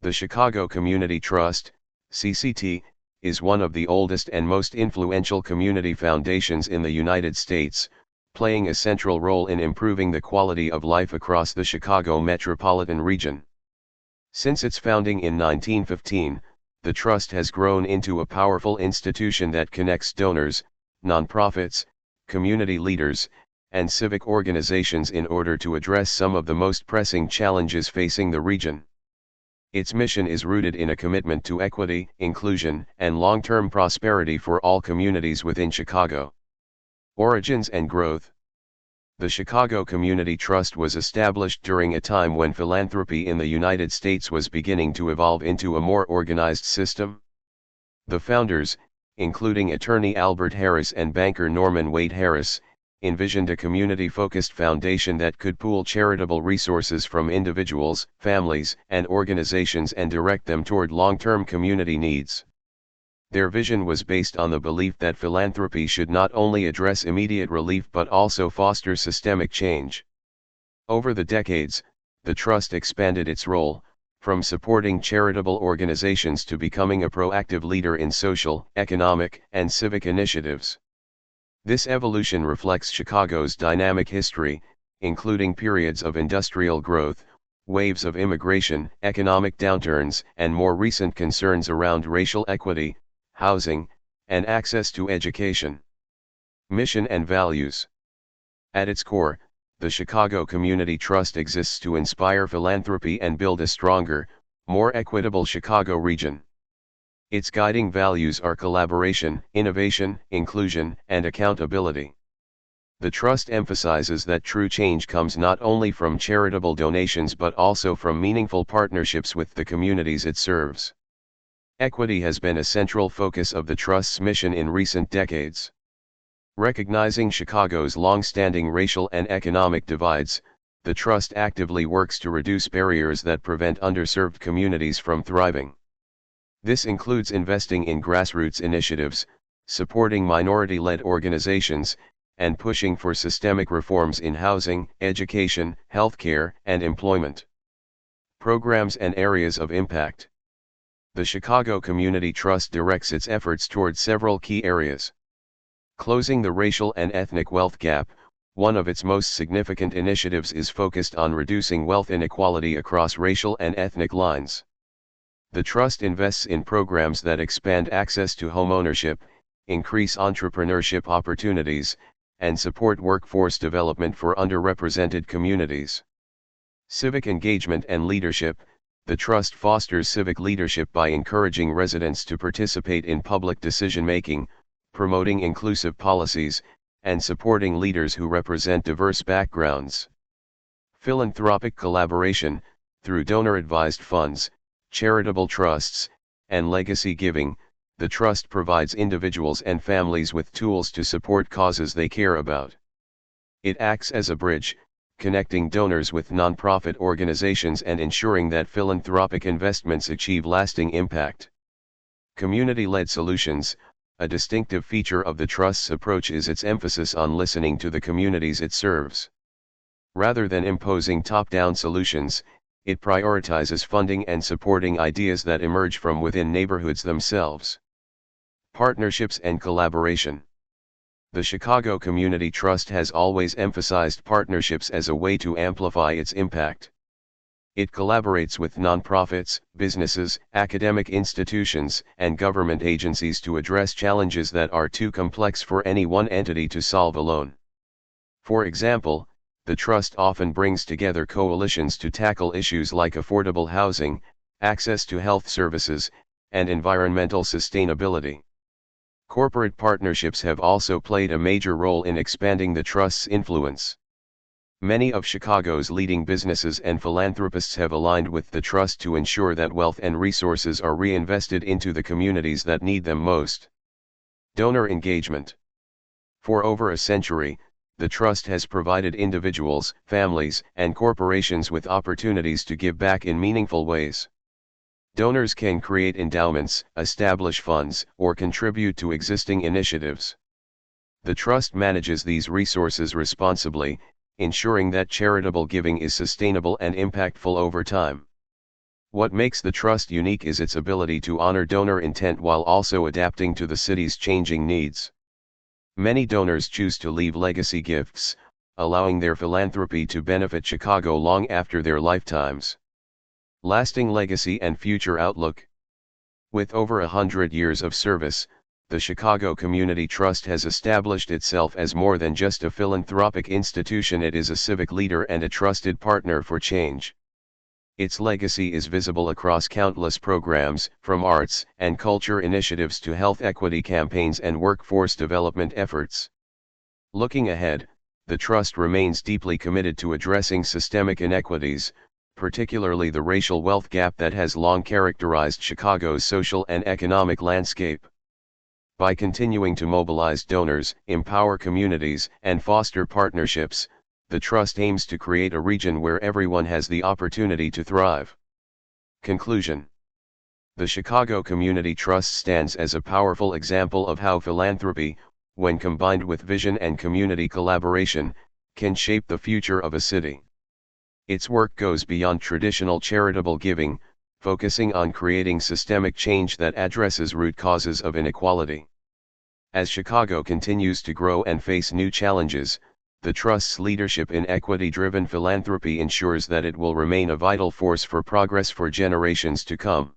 The Chicago Community Trust, CCT, is one of the oldest and most influential community foundations in the United States, playing a central role in improving the quality of life across the Chicago metropolitan region. Since its founding in 1915, the Trust has grown into a powerful institution that connects donors, nonprofits, community leaders, and civic organizations in order to address some of the most pressing challenges facing the region. Its mission is rooted in a commitment to equity, inclusion, and long-term prosperity for all communities within Chicago. Origins and growth. The Chicago Community Trust was established during a time when philanthropy in the United States was beginning to evolve into a more organized system. The founders, including attorney Albert Harris and banker Norman Wade Harris, envisioned a community-focused foundation that could pool charitable resources from individuals, families, and organizations and direct them toward long-term community needs. Their vision was based on the belief that philanthropy should not only address immediate relief but also foster systemic change. Over the decades, the Trust expanded its role, from supporting charitable organizations to becoming a proactive leader in social, economic, and civic initiatives. This evolution reflects Chicago's dynamic history, including periods of industrial growth, waves of immigration, economic downturns, and more recent concerns around racial equity, housing, and access to education. Mission and values. At its core, the Chicago Community Trust exists to inspire philanthropy and build a stronger, more equitable Chicago region. Its guiding values are collaboration, innovation, inclusion, and accountability. The Trust emphasizes that true change comes not only from charitable donations but also from meaningful partnerships with the communities it serves. Equity has been a central focus of the Trust's mission in recent decades. Recognizing Chicago's long-standing racial and economic divides, the Trust actively works to reduce barriers that prevent underserved communities from thriving. This includes investing in grassroots initiatives, supporting minority-led organizations, and pushing for systemic reforms in housing, education, healthcare, and employment. Programs and areas of impact. The Chicago Community Trust directs its efforts toward several key areas. Closing the racial and ethnic wealth gap, one of its most significant initiatives is focused on reducing wealth inequality across racial and ethnic lines. The Trust invests in programs that expand access to homeownership, increase entrepreneurship opportunities, and support workforce development for underrepresented communities. Civic engagement and leadership. The Trust fosters civic leadership by encouraging residents to participate in public decision-making, promoting inclusive policies, and supporting leaders who represent diverse backgrounds. Philanthropic collaboration. Through donor-advised funds, charitable trusts, and legacy giving, the Trust provides individuals and families with tools to support causes they care about. It acts as a bridge, connecting donors with nonprofit organizations and ensuring that philanthropic investments achieve lasting impact. Community-led solutions. A distinctive feature of the Trust's approach is its emphasis on listening to the communities it serves. Rather than imposing top-down solutions, it prioritizes funding and supporting ideas that emerge from within neighborhoods themselves. Partnerships and collaboration. The Chicago Community Trust has always emphasized partnerships as a way to amplify its impact. It collaborates with nonprofits, businesses, academic institutions, and government agencies to address challenges that are too complex for any one entity to solve alone. For example, the Trust often brings together coalitions to tackle issues like affordable housing, access to health services, and environmental sustainability. Corporate partnerships have also played a major role in expanding the Trust's influence. Many of Chicago's leading businesses and philanthropists have aligned with the Trust to ensure that wealth and resources are reinvested into the communities that need them most. Donor engagement. For over a century, the Trust has provided individuals, families, and corporations with opportunities to give back in meaningful ways. Donors can create endowments, establish funds, or contribute to existing initiatives. The Trust manages these resources responsibly, ensuring that charitable giving is sustainable and impactful over time. What makes the trust unique is its ability to honor donor intent while also adapting to the city's changing needs. Many donors choose to leave legacy gifts, allowing their philanthropy to benefit Chicago long after their lifetimes. Lasting legacy and future outlook. With over 100 years of service, the Chicago Community Trust has established itself as more than just a philanthropic institution. It is a civic leader and a trusted partner for change. Its legacy is visible across countless programs, from arts and culture initiatives to health equity campaigns and workforce development efforts. Looking ahead, the Trust remains deeply committed to addressing systemic inequities, particularly the racial wealth gap that has long characterized Chicago's social and economic landscape. By continuing to mobilize donors, empower communities, and foster partnerships, the Trust aims to create a region where everyone has the opportunity to thrive. Conclusion. The Chicago Community Trust stands as a powerful example of how philanthropy, when combined with vision and community collaboration, can shape the future of a city. Its work goes beyond traditional charitable giving, focusing on creating systemic change that addresses root causes of inequality. As Chicago continues to grow and face new challenges, the Trust's leadership in equity-driven philanthropy ensures that it will remain a vital force for progress for generations to come.